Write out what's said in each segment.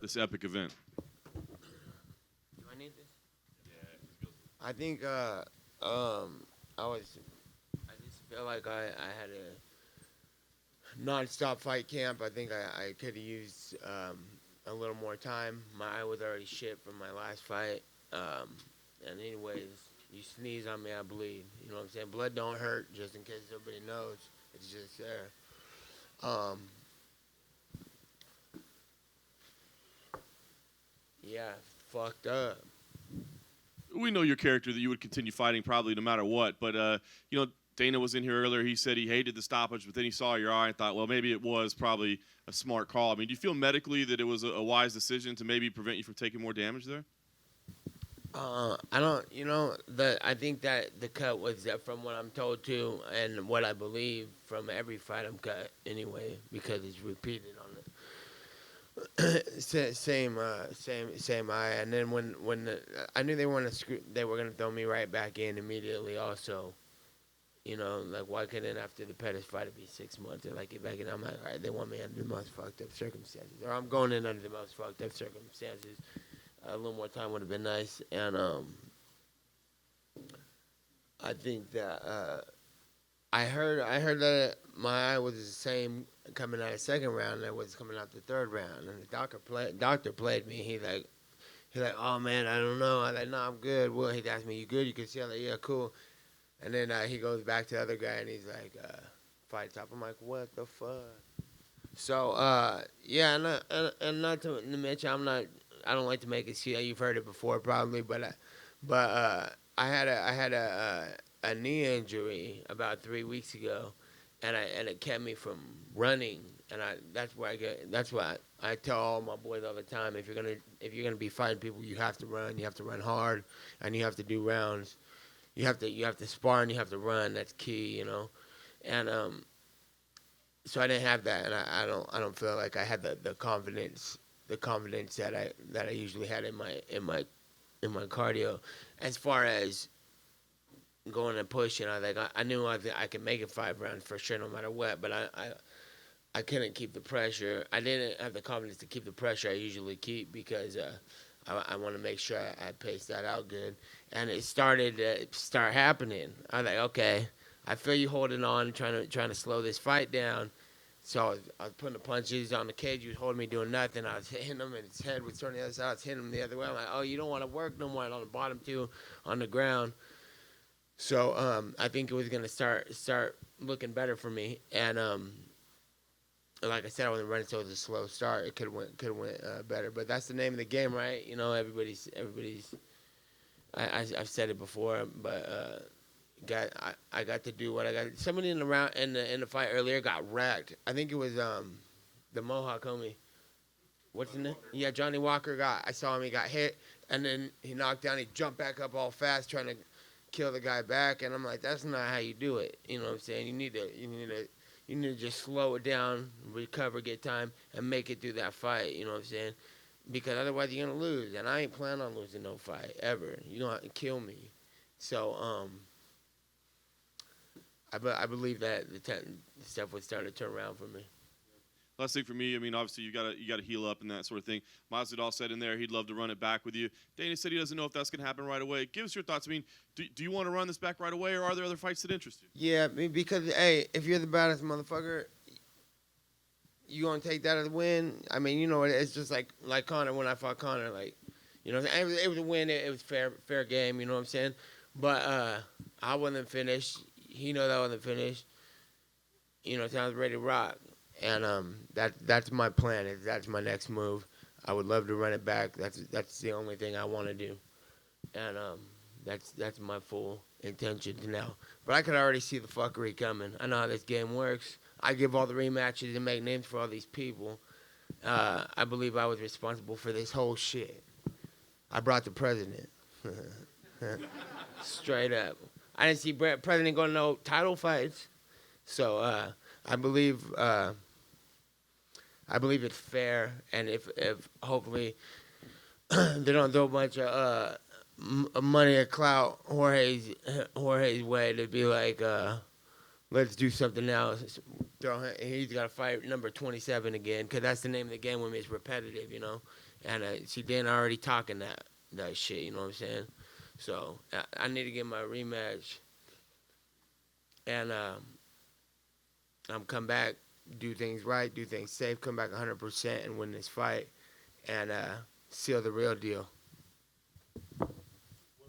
this epic event? Do I need this? I think I just feel like I had a non-stop fight camp. I think I could have used a little more time. My eye was already shit from my last fight. And anyways, you sneeze on me, I bleed. You know what I'm saying? Blood don't hurt, just in case everybody knows. It's just there. Um, yeah, fucked up. We know your character that you would continue fighting probably no matter what. But Dana was in here earlier. He said he hated the stoppage, but then he saw your eye and thought, well, maybe it was probably a smart call. I mean, do you feel medically that it was a wise decision to maybe prevent you from taking more damage there? I don't, I think that the cut was from what I'm told to and what I believe from every fight I'm cut anyway, because it's repeated on the same eye. And then I knew they were gonna throw me right back in immediately. Also, like why couldn't after the Pettis fight it be 6 months? They're like, get back in. I'm like, all right, they want me under the most fucked up circumstances, or I'm going in under the most fucked up circumstances. A little more time would have been nice, and I think that I heard that my eye was the same coming out of the second round that was coming out the third round, and the doctor played me. He like, oh man, I don't know. I like, no, I'm good. Well, he asked me, you good? You can see? I'm like, yeah, cool. And then he goes back to the other guy, and he's like, fight top. I'm like, what the fuck? So yeah, and not to mention, I don't like to make it seem. You've heard it before, probably, but I had a knee injury about 3 weeks ago, and it kept me from running. And that's why I tell all my boys all the time. If you're gonna be fighting people, you have to run. You have to run hard, and you have to do rounds. You have to spar and you have to run. That's key, And so I didn't have that, and I don't feel like I had the confidence that I usually had in my cardio. As far as going and pushing, I knew I could make it 5 rounds for sure, no matter what. But I couldn't keep the pressure. I didn't have the confidence to keep the pressure I usually keep because I want to make sure I pace that out good. And it started to start happening. I was like, okay, I feel you holding on, trying to slow this fight down. So I was putting the punches on the cage. He was holding me, doing nothing. I was hitting him, and his head was turning the other side. I was hitting him the other way. I'm like, oh, you don't want to work no more. And on the bottom, too, on the ground. So I think it was going to start looking better for me. And like I said, I wasn't running, so it was a slow start. It could have went better. But that's the name of the game, right? Everybody's. I've said it before, but I got to do what I got. Somebody in the fight earlier got wrecked. I think it was the Mohawk homie. What's his name? Yeah, Johnny Walker I saw him. He got hit, and then he knocked down. He jumped back up all fast, trying to kill the guy back. And I'm like, that's not how you do it. You know what I'm saying? You need to just slow it down, recover, get time, and make it through that fight. You know what I'm saying? Because otherwise you're gonna lose, and I ain't planning on losing no fight ever. You don't have to kill me. So I believe that the stuff would start to turn around for me. Last thing for me, I mean, obviously you got to heal up and that sort of thing. Masvidal said in there he'd love to run it back with you. Dana said he doesn't know if that's going to happen right away. Give us your thoughts. I mean, do you want to run this back right away, or are there other fights that interest you? Yeah, I mean, because hey, if you're the baddest motherfucker, you gonna take that as a win. I mean, it's just like Conor when I fought Conor, like, it was a win. It was fair game. You know what I'm saying? But I wasn't finished. He know that I wasn't finished. So I was ready to rock. And that's my plan. That's my next move. I would love to run it back. That's the only thing I want to do, and that's my full intention now. But I could already see the fuckery coming. I know how this game works. I give all the rematches and make names for all these people. I believe I was responsible for this whole shit. I brought the president. Straight up. I didn't see president going to no title fights, so I believe. I believe it's fair, and if hopefully they don't throw a bunch of money or clout Jorge's way to be like, let's do something else. He's got to fight number 27 again, because that's the name of the game when it's repetitive, you know. And see, Dan already talking that shit, you know what I'm saying? So I need to get my rematch, and I'm come back, do things right, do things safe, come back 100% and win this fight, and seal the real deal.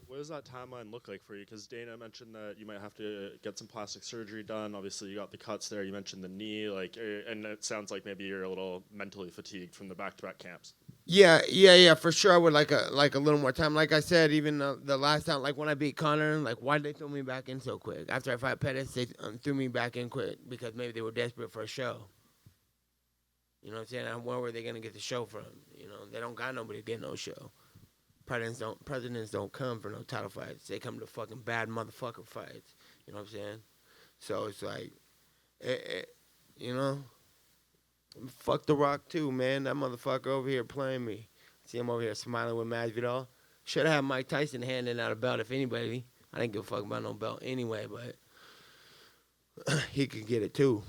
What does that timeline look like for you? Because Dana mentioned that you might have to get some plastic surgery done. Obviously, you got the cuts there. You mentioned the knee, and it sounds like maybe you're a little mentally fatigued from the back-to-back camps. Yeah, for sure. I would like a little more time. Like I said, even the last time, like when I beat Connor, like why did they throw me back in so quick? After I fight Pettis, they threw me back in quick because maybe they were desperate for a show. You know what I'm saying? Where were they gonna get the show from? You know, they don't got nobody to get no show. Presidents don't come for no title fights. They come to fucking bad motherfucker fights. You know what I'm saying? So it's like, you know, fuck The Rock too, man. That motherfucker over here playing me. See him over here smiling with Masvidal. Should have had Mike Tyson handing out a belt if anybody. I didn't give a fuck about no belt anyway, but he could get it too.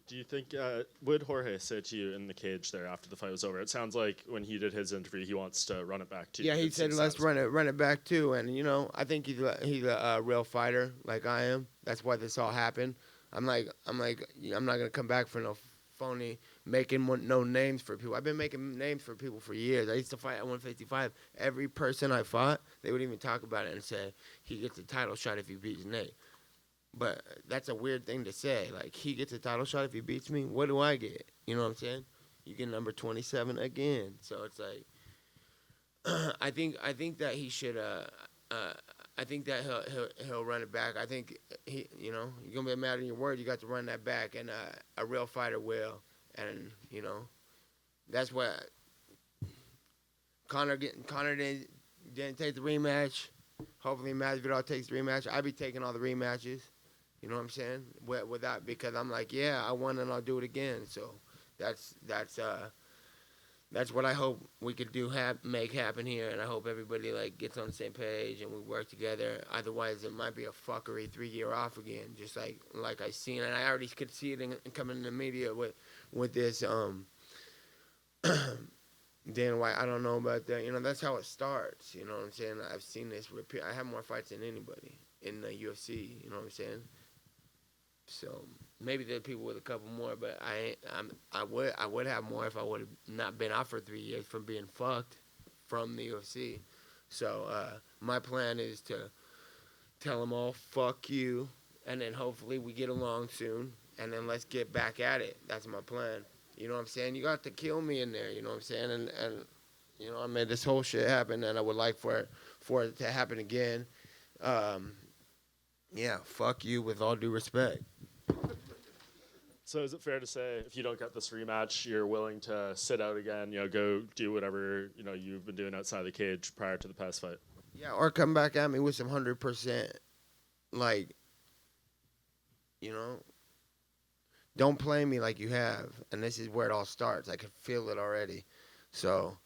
Do you think would Jorge say to you in the cage there after the fight was over? It sounds like when he did his interview, he wants to run it back to you. Yeah, he said let's run it back too, and you know I think he's a real fighter like I am. That's why this all happened. I'm not gonna come back for no phony making no names for people. I've been making names for people for years. I used to fight at 155. Every person I fought, they would even talk about it and say he gets a title shot if he beats Nate. But that's a weird thing to say. Like, he gets a title shot if he beats me. What do I get? You know what I'm saying? You get number 27 again. So it's like, I think that he should. I think that he'll run it back. I think you're gonna be a man of your word. You got to run that back, and a real fighter will. And that's what Connor didn't take the rematch. Hopefully, Masvidal takes the rematch. I'll be taking all the rematches. You know what I'm saying? With that, because I'm like, yeah, I won and I'll do it again. So that's what I hope we could make happen here, and I hope everybody like gets on the same page and we work together. Otherwise, it might be a fuckery 3-year off again, just like I seen, and I already could see it coming in the media with this Dan White. I don't know about that. That's how it starts. You know what I'm saying? I've seen this repeat. I have more fights than anybody in the UFC. You know what I'm saying? So maybe there are people with a couple more, but I would have more if I would have not been out for 3 years from being fucked from the UFC. So my plan is to tell them all, fuck you, and then hopefully we get along soon, and then let's get back at it. That's my plan. You know what I'm saying? You got to kill me in there. You know what I'm saying? And I made this whole shit happen, and I would like for it to happen again. Yeah, fuck you with all due respect. So is it fair to say if you don't get this rematch, you're willing to sit out again, go do whatever, you've been doing outside the cage prior to the past fight? Yeah, or come back at me with some 100%, like, don't play me like you have. And this is where it all starts. I can feel it already. So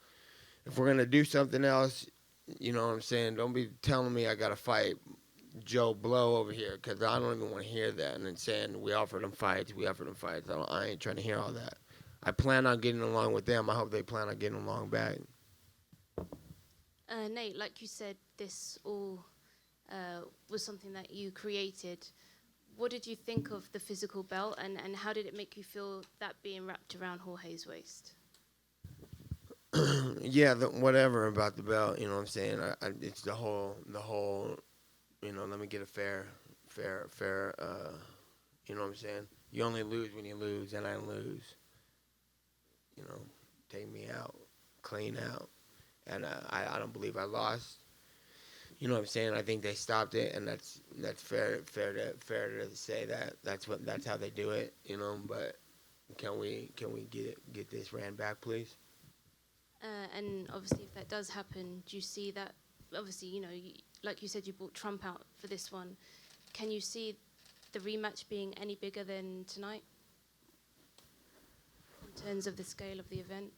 if we're going to do something else, you know what I'm saying? Don't be telling me I got to fight Joe Blow over here, because I don't even want to hear that. And then saying we offered them fights. I ain't trying to hear all that. I plan on getting along with them. I hope they plan on getting along back. Nate, like you said, this all was something that you created. What did you think of the physical belt, and how did it make you feel that being wrapped around Jorge's waist? Yeah, whatever about the belt, you know what I'm saying? It's the whole, let me get a fair, you know what I'm saying? You only lose when you lose, and I lose. Take me out, clean out. And I don't believe I lost. You know what I'm saying? I think they stopped it, and that's fair to say that. That's how they do it, But can we get this ran back, please? And obviously, if that does happen, do you see that? Obviously, like you said, you brought Trump out for this one. Can you see the rematch being any bigger than tonight in terms of the scale of the event?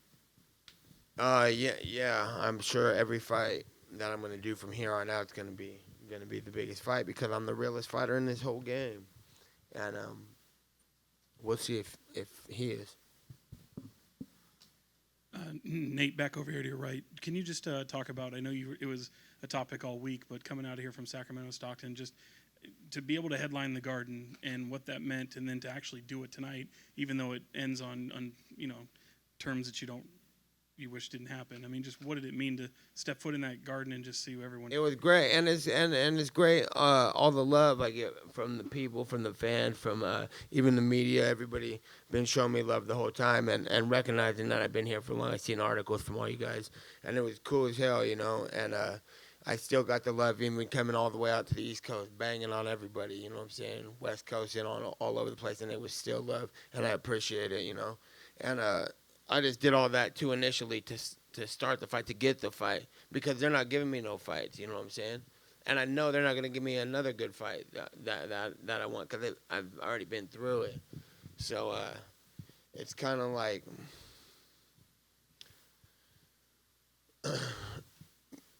Yeah. I'm sure every fight that I'm gonna do from here on out is gonna be the biggest fight, because I'm the realest fighter in this whole game, and We'll see if he is. Nate, back over here to your right. Can you just talk about? I know it was a topic all week, but coming out of here from Sacramento, Stockton, just to be able to headline the Garden and what that meant, and then to actually do it tonight, even though it ends on terms that you wish didn't happen. I mean, just what did it mean to step foot in that Garden and just see everyone? It was great, and it's great. All the love I get from the people, from the fans, from even the media. Everybody been showing me love the whole time, and recognizing that I've been here for long. I've seen articles from all you guys, and it was cool as hell, And I still got the love, even coming all the way out to the East Coast, banging on everybody. You know what I'm saying? West Coast and all over the place, and it was still love, and I appreciate it. And I just did all that too initially to start the fight, to get the fight, because they're not giving me no fights, you know what I'm saying? And I know they're not going to give me another good fight that I want, because I've already been through it. So it's kind of like,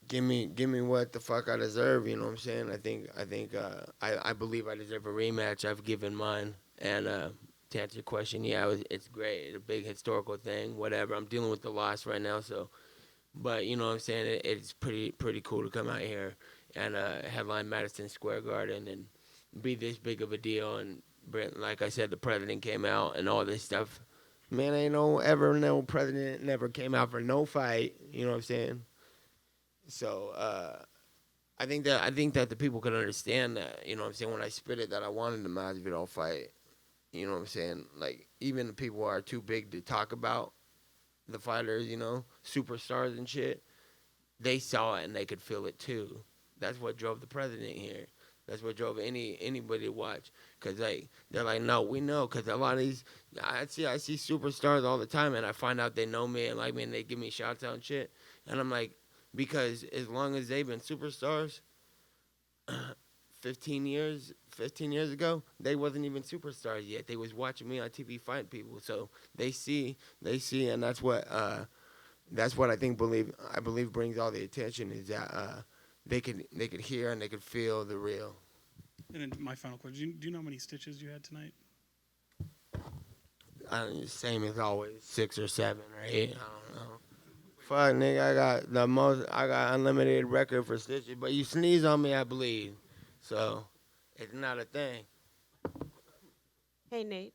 give me what the fuck I deserve, you know what I'm saying? I believe I deserve a rematch. I've given mine, and to answer your question, yeah, it's great. It's a big historical thing, whatever. I'm dealing with the loss right now, so. But, you know what I'm saying, it's pretty cool to come out here and headline Madison Square Garden and be this big of a deal. And, like I said, the president came out and all this stuff. Man, ain't no president never came out for no fight, you know what I'm saying? So, I think that the people could understand that, you know what I'm saying, when I spit it, that I wanted the Masvidal fight. You know what I'm saying? Like, even the people who are too big to talk about the fighters, superstars and shit, they saw it and they could feel it too. That's what drove the president here. That's what drove anybody to watch. Because they're like, no, we know. Because a lot of these, I see superstars all the time, and I find out they know me and like me, and they give me shots out and shit. And I'm like, because as long as they've been superstars, 15 years ago, they wasn't even superstars yet. They was watching me on TV fighting people. So they see, and that's what I believe brings all the attention, is that they could hear and they could feel the real. And then my final question: Do you know how many stitches you had tonight? Same as always, 6 or 7 or 8. I don't know. Fuck, nigga, I got unlimited record for stitches. But you sneeze on me, I bleed. So, it's not a thing. Hey, Nate.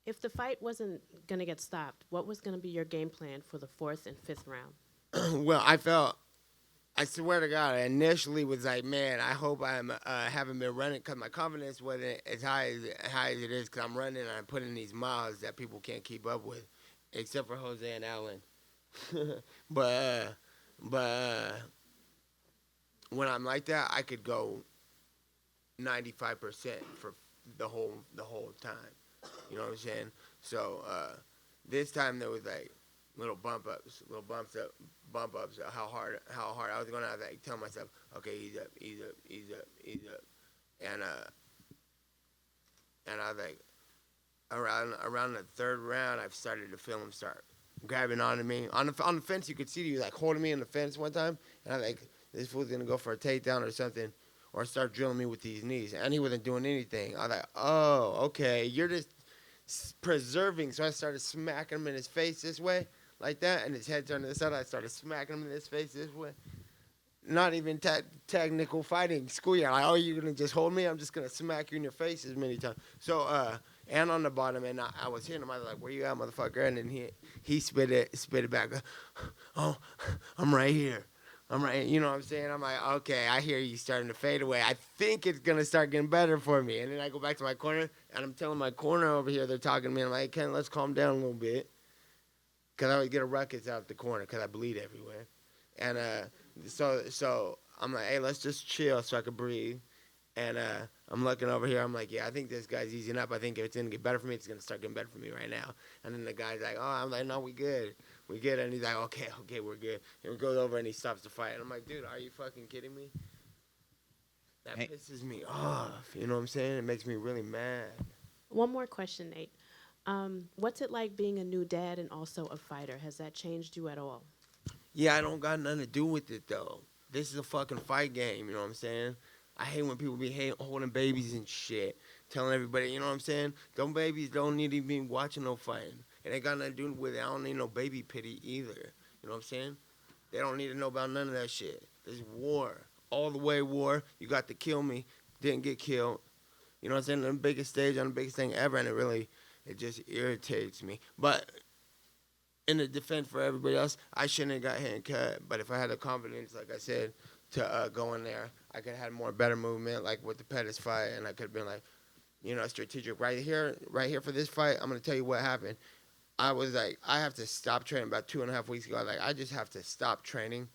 If the fight wasn't going to get stopped, what was going to be your game plan for the 4th and 5th round? Well, I swear to God, I initially was like, man, I hope I haven't been running, because my confidence wasn't as high as it is, because I'm running and I'm putting these miles that people can't keep up with, except for Jose and Allen. But when I'm like that, I could go 95% for the whole time. You know what I'm saying? So this time there was like little bump ups of how hard I was gonna have to tell myself, okay, ease up, and I was like, around the 3rd round, I've started to feel him start grabbing onto me on the fence. You could see he was like holding me in the fence one time, and I was like, this fool's gonna go for a takedown or something, or start drilling me with these knees, and he wasn't doing anything. I was like, oh, okay, you're just preserving. So I started smacking him in his face this way, like that, and his head turned to the side. I started smacking him in his face this way. Not even technical fighting, schoolyard. Like, oh, you're gonna just hold me? I'm just gonna smack you in your face as many times. So, and on the bottom, and I was hitting him. I was like, "Where you at, motherfucker?" And then he spit it back. Oh, I'm right here. I'm right. You know what I'm saying? I'm like, okay, I hear you starting to fade away. I think it's gonna start getting better for me. And then I go back to my corner, and I'm telling my corner over here, they're talking to me. I'm like, hey, Ken, let's calm down a little bit, because I always get a ruckus out the corner because I bleed everywhere. And so I'm like, hey, let's just chill so I can breathe. And I'm looking over here. I'm like, yeah, I think this guy's easing up. I think if it's going to get better for me, it's going to start getting better for me right now. And then the guy's like, oh, I'm like, no, we good. We good. And he's like, okay, we're good. And we goes over and he stops the fight. And I'm like, dude, are you fucking kidding me? That pisses me off. You know what I'm saying? It makes me really mad. One more question, Nate. What's it like being a new dad and also a fighter? Has that changed you at all? Yeah, I don't got nothing to do with it, though. This is a fucking fight game, you know what I'm saying? I hate when people be holding babies and shit. telling everybody, you know what I'm saying? Them babies don't need to be watching no fighting. It ain't got nothing to do with it. I don't need no baby pity either. You know what I'm saying? They don't need to know about none of that shit. There's war. All the way war. You got to kill me. Didn't get killed. You know what I'm saying? On the biggest stage, on the biggest thing ever, and it just irritates me. But in the defense for everybody else, I shouldn't have got hit and cut. But if I had the confidence, like I said, to go in there, I could have had more better movement, like with the Pettis fight, and I could have been like, you know, strategic right here for this fight. I'm gonna tell you what happened. I was like, I have to stop training about 2.5 weeks ago. Like, I just have to stop training,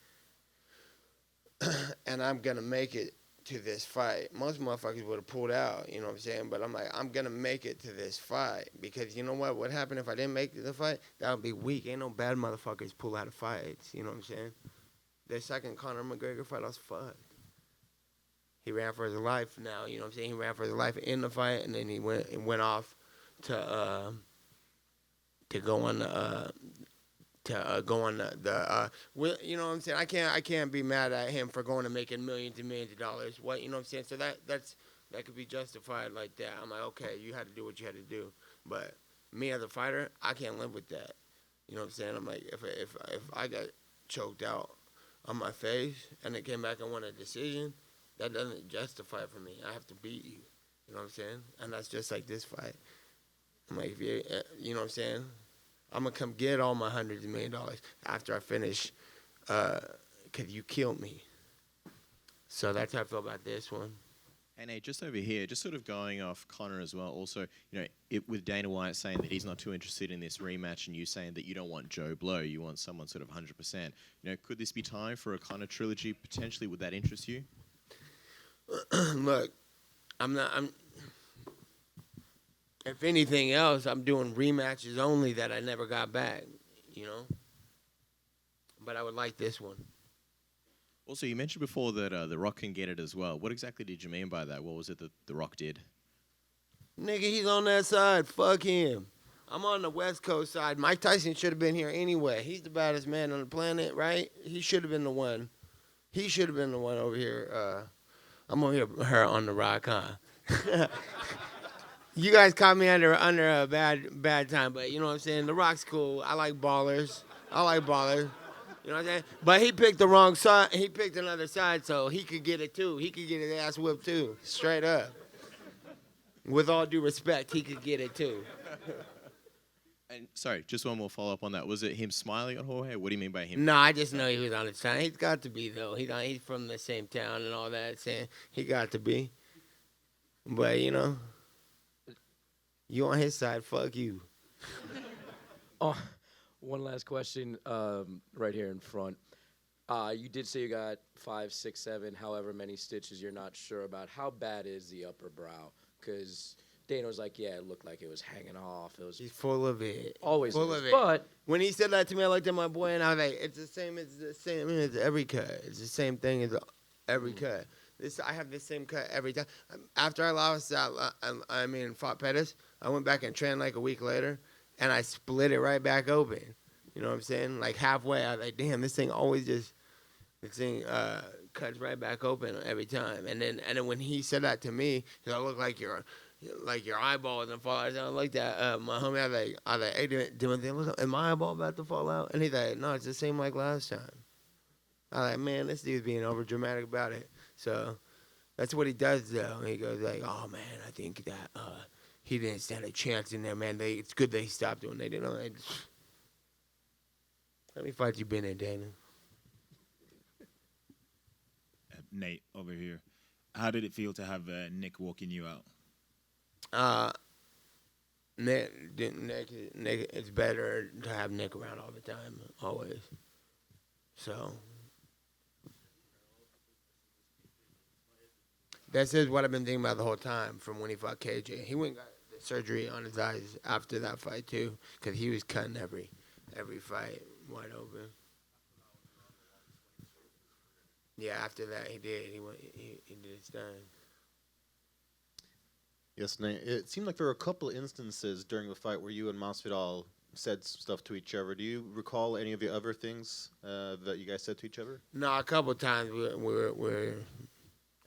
and I'm gonna make it to this fight. Most motherfuckers would have pulled out, you know what I'm saying? But I'm like, I'm gonna make it to this fight because you know what? What happened if I didn't make the fight? That would be weak. Ain't no bad motherfuckers pull out of fights. You know what I'm saying? The second Conor McGregor fight, I was fucked. He ran for his life now, you know what I'm saying? He ran for his life in the fight, and then he went off to go on well, you know what I'm saying? I can't be mad at him for going and making millions and millions of dollars. What, you know what I'm saying? So that could be justified like that. I'm like, okay, you had to do what you had to do, but me as a fighter, I can't live with that. You know what I'm saying? I'm like, if I got choked out on my face and it came back and won a decision, that doesn't justify it for me. I have to beat you. You know what I'm saying? And that's just like this fight. I'm like, if you know what I'm saying? I'm going to come get all my hundreds of million dollars after I finish because you killed me. So that's how I feel about this one. And Nate, just over here, just sort of going off Connor as well. Also, you know, with Dana White saying that he's not too interested in this rematch, and you saying that you don't want Joe Blow, you want someone sort of 100%. You know, could this be time for a Connor trilogy potentially? Would that interest you? Look, if anything else, I'm doing rematches only that I never got back, you know? But I would like this one. Also, you mentioned before that The Rock can get it as well. What exactly did you mean by that? What was it that The Rock did? Nigga, he's on that side. Fuck him. I'm on the West Coast side. Mike Tyson should have been here anyway. He's the baddest man on the planet, right? He should have been the one. He should have been the one over here. I'm over here on the rock, huh? You guys caught me under a bad time, but you know what I'm saying? The Rock's cool. I like ballers. You know what I'm saying? But he picked the wrong side. He picked another side, so he could get it too. He could get his ass whipped too, straight up. With all due respect, he could get it too. And sorry, just one more follow up on that. Was it him smiling at Jorge? What do you mean by him? No, I just know he was on his side. He's got to be though. He's from the same town and all that. Saying he got to be. But you know, you on his side, fuck you. Oh, one last question, right here in front. You did say you got 5, 6, 7, however many stitches you're not sure about. How bad is the upper brow? Because Dana was like, yeah, it looked like it was hanging off. It was He's full of it. always full is. of it. But When he said that to me, I looked at my boy and I was like, it's the same as every cut. It's the same thing as every cut. I have the same cut every time. After I lost fought Pettis, I went back and trained like a week later, and I split it right back open. You know what I'm saying? Like halfway, I was like, damn, this thing cuts right back open every time. And then when he said that to me, he said, I look like your eyeball isn't fall out. I like that. My homie, I was like, hey, is my eyeball about to fall out? And he's like, no, it's the same like last time. I was like, man, this dude's being over dramatic about it. So that's what he does, though. He goes like, oh man, I think that he didn't stand a chance in there, man. It's good they stopped doing. They didn't. How many fights you been in, Dana? Nate over here. How did it feel to have Nick walking you out? Nick, it's better to have Nick around all the time, always. So that's just what I've been thinking about the whole time from when he fought KJ. He went and got the surgery on his eyes after that fight too, because he was cutting every fight wide open. Yeah, after that he did. He did his thing. Yes, Nate. It seemed like there were a couple of instances during the fight where you and Masvidal said stuff to each other. Do you recall any of the other things that you guys said to each other? No, a couple times we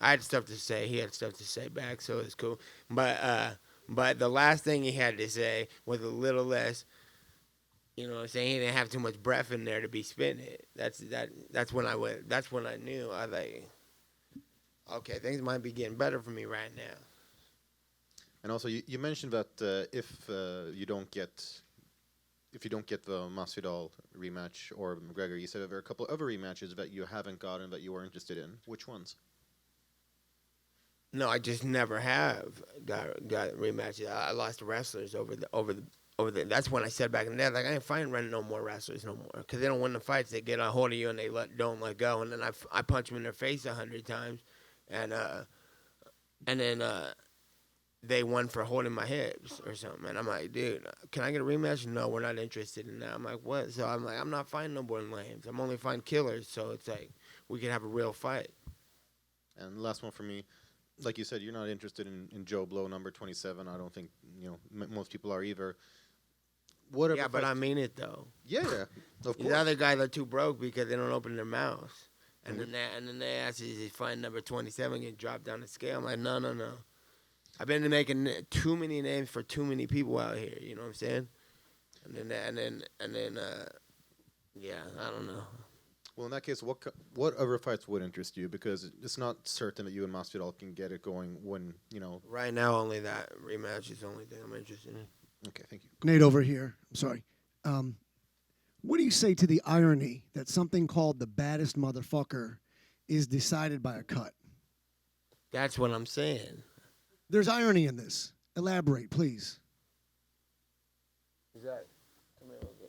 I had stuff to say. He had stuff to say back, so it was cool. But the last thing he had to say was a little less. You know what I'm saying? He didn't have too much breath in there to be spitting it. That's when I went. That's when I knew. I was like, okay, things might be getting better for me right now. And also, you mentioned that if you don't get the Masvidal rematch or McGregor, you said there are a couple other rematches that you haven't gotten that you were interested in. Which ones? No, I just never have got rematches. I lost to wrestlers over the. That's when I said back in the day, like I ain't fighting no more wrestlers no more, because they don't win the fights. They get a hold of you and they don't let go, and then I punch them in their face 100 times, and then they won for holding my hips or something. And I'm like, dude, can I get a rematch? No, we're not interested in that. I'm like, what? So I'm like, I'm not fighting no more lames. I'm only fighting killers. So it's like we can have a real fight. And the last one for me, like you said, you're not interested in Joe Blow, number 27. I don't think most people are either. Whatever. Yeah, but I mean it though. Yeah, of course. The other guys are too broke because they don't open their mouths, and then they ask is he fighting number 27 get dropped down the scale. I'm like, no. I've been making too many names for too many people out here. You know what I'm saying? And then yeah, I don't know. Well, in that case, what other fights would interest you? Because it's not certain that you and Masvidal can get it going when Right now, only that rematch is the only thing I'm interested in. Okay, thank you. Nate over here. I'm sorry. What do you say to the irony that something called the baddest motherfucker is decided by a cut? That's what I'm saying. There's irony in this. Elaborate, please. Is that? Come here a little bit.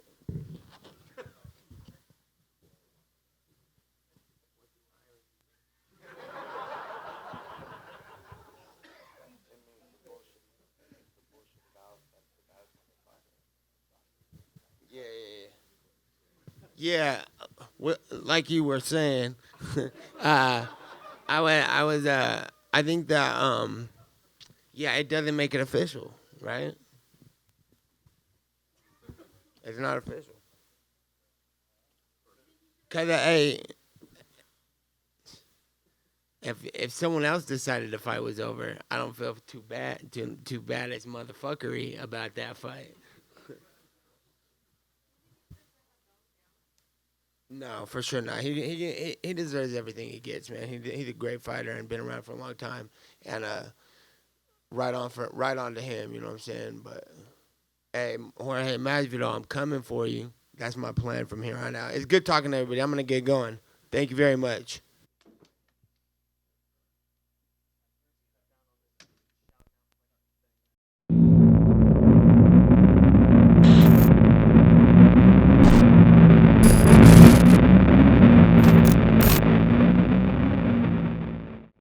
Yeah. Like you were saying, I think that yeah, it doesn't make it official, right? It's not official. Cause hey, if someone else decided the fight was over, I don't feel too bad as motherfuckery about that fight. No, for sure not. He deserves everything he gets, man. He's a great fighter and been around for a long time, and right on to him. You know what I'm saying? But hey, Jorge Masvidal, I'm coming for you. That's my plan from here on out. It's good talking to everybody. I'm gonna get going. Thank you very much.